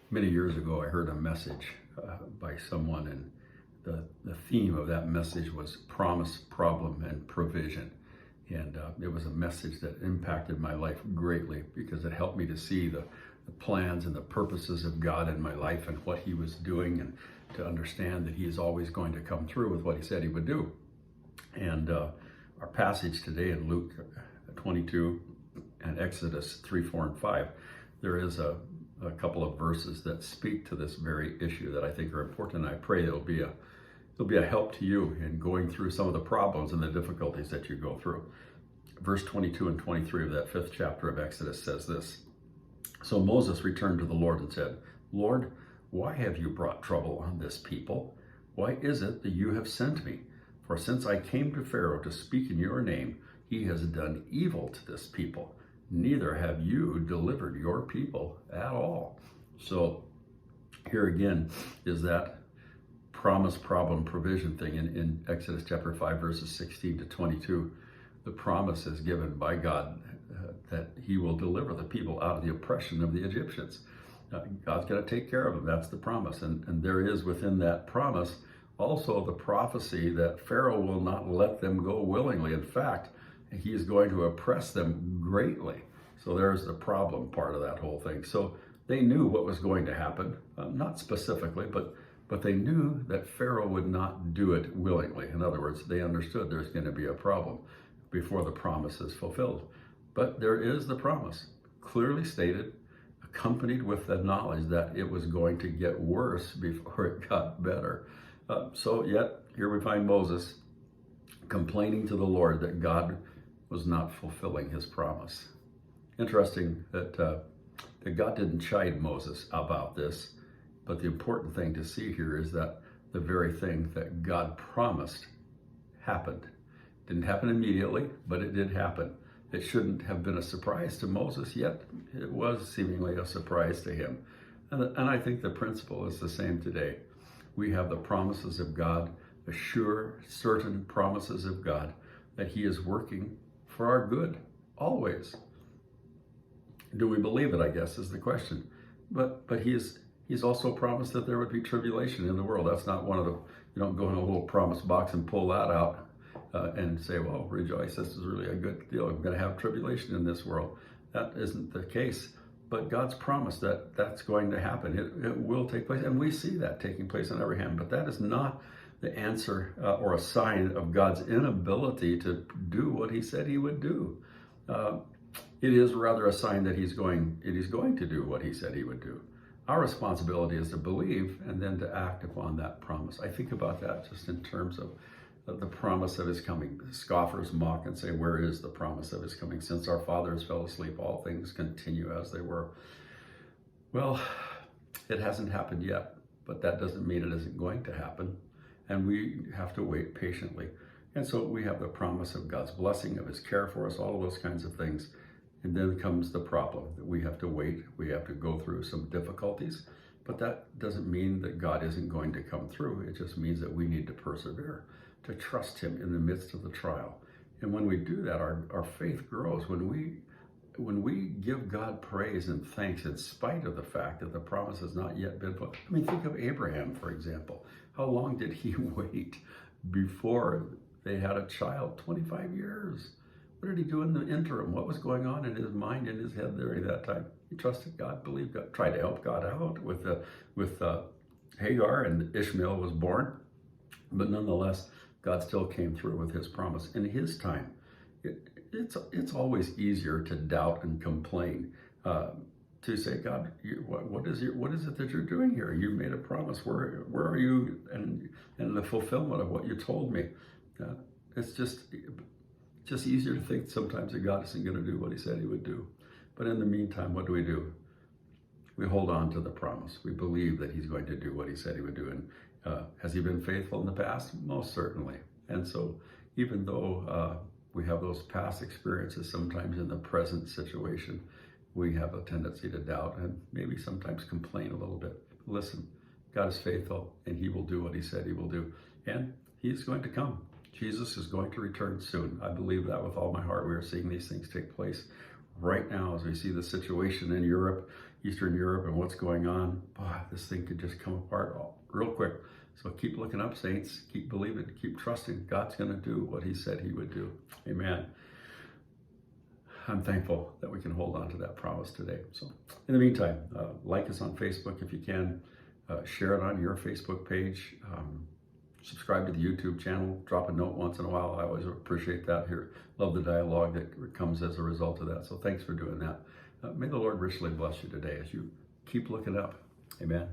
Many years ago, I heard a message by someone, and the theme of that message was promise, problem, and provision. And it was a message that impacted my life greatly because it helped me to see the plans and the purposes of God in my life and what He was doing, and to understand that He is always going to come through with what He said He would do. And our passage today in Luke 22 and Exodus 3, 4, and 5, there is a couple of verses that speak to this very issue that I think are important. I pray it'll be a help to you in going through some of the problems and the difficulties that you go through. Verse 22 and 23 of that 5th chapter of Exodus says this: "So Moses returned to the Lord and said, 'Lord, why have you brought trouble on this people? Why is it that you have sent me? For since I came to Pharaoh to speak in your name, he has done evil to this people. Neither have you delivered your people at all.'" So here again is that promise, problem, provision thing in Exodus chapter 5, verses 16 to 22. The promise is given by God that He will deliver the people out of the oppression of the Egyptians. God's going to take care of them. That's the promise. And there is within that promise also the prophecy that Pharaoh will not let them go willingly. In fact, he is going to oppress them greatly. So there's the problem part of that whole thing. So they knew what was going to happen, not specifically, but they knew that Pharaoh would not do it willingly. In other words, they understood there's going to be a problem before the promise is fulfilled. But there is the promise, clearly stated, accompanied with the knowledge that it was going to get worse before it got better. So yet, here we find Moses complaining to the Lord that God was not fulfilling His promise. Interesting that God didn't chide Moses about this, but the important thing to see here is that the very thing that God promised happened. Didn't happen immediately, but it did happen. It shouldn't have been a surprise to Moses, yet it was seemingly a surprise to him. And I think the principle is the same today. We have the promises of God, the sure, certain promises of God, that He is working for our good, always. Do we believe it, I guess, is the question. But He's also promised that there would be tribulation in the world. That's not one of the, you don't go in a little promise box and pull that out and say, well, rejoice, this is really a good deal. I'm going to have tribulation in this world. That isn't the case. But God's promised that that's going to happen. It will take place. And we see that taking place on every hand. But that is not the answer or a sign of God's inability to do what He said He would do. It is rather a sign that He's going to do what He said He would do. Our responsibility is to believe and then to act upon that promise. I think about that just in terms of the promise of His coming. The scoffers mock and say, where is the promise of His coming? Since our fathers fell asleep, all things continue as they were. Well, it hasn't happened yet, but that doesn't mean it isn't going to happen. And we have to wait patiently. And so we have the promise of God's blessing, of His care for us, all of those kinds of things. And then comes the problem that we have to wait. We have to go through some difficulties, but that doesn't mean that God isn't going to come through. It just means that we need to persevere, to trust Him in the midst of the trial. And when we do that, our faith grows. When we give God praise and thanks in spite of the fact that the promise has not yet been fulfilled. I mean, think of Abraham, for example. How long did he wait before they had a child? 25 years. What did he do in the interim? What was going on in his mind, in his head during that time? He trusted God, believed God, tried to help God out with Hagar, and Ishmael was born. But nonetheless, God still came through with His promise in His time. It's always easier to doubt and complain, to say, God, what is it that you're doing here? You made a promise. Where are you and the fulfillment of what you told me? It's just easier to think sometimes that God isn't going to do what He said He would do. But in the meantime, what do? We hold on to the promise. We believe that He's going to do what He said He would do. And has He been faithful in the past? Most certainly. And so even though we have those past experiences, sometimes in the present situation, we have a tendency to doubt and maybe sometimes complain a little bit. Listen, God is faithful, and He will do what He said He will do. And He's going to come. Jesus is going to return soon. I believe that with all my heart. We are seeing these things take place right now as we see the situation in Europe, Eastern Europe and what's going on, boy, this thing could just come apart real quick. So keep looking up, saints. Keep believing. Keep trusting. God's going to do what he said he would do. Amen. I'm thankful that we can hold on to that promise today. So in the meantime, like us on Facebook if you can. Share it on your Facebook page. Subscribe to the YouTube channel. Drop a note once in a while. I always appreciate that here. Love the dialogue that comes as a result of that. So thanks for doing that. May the Lord richly bless you today as you keep looking up. Amen.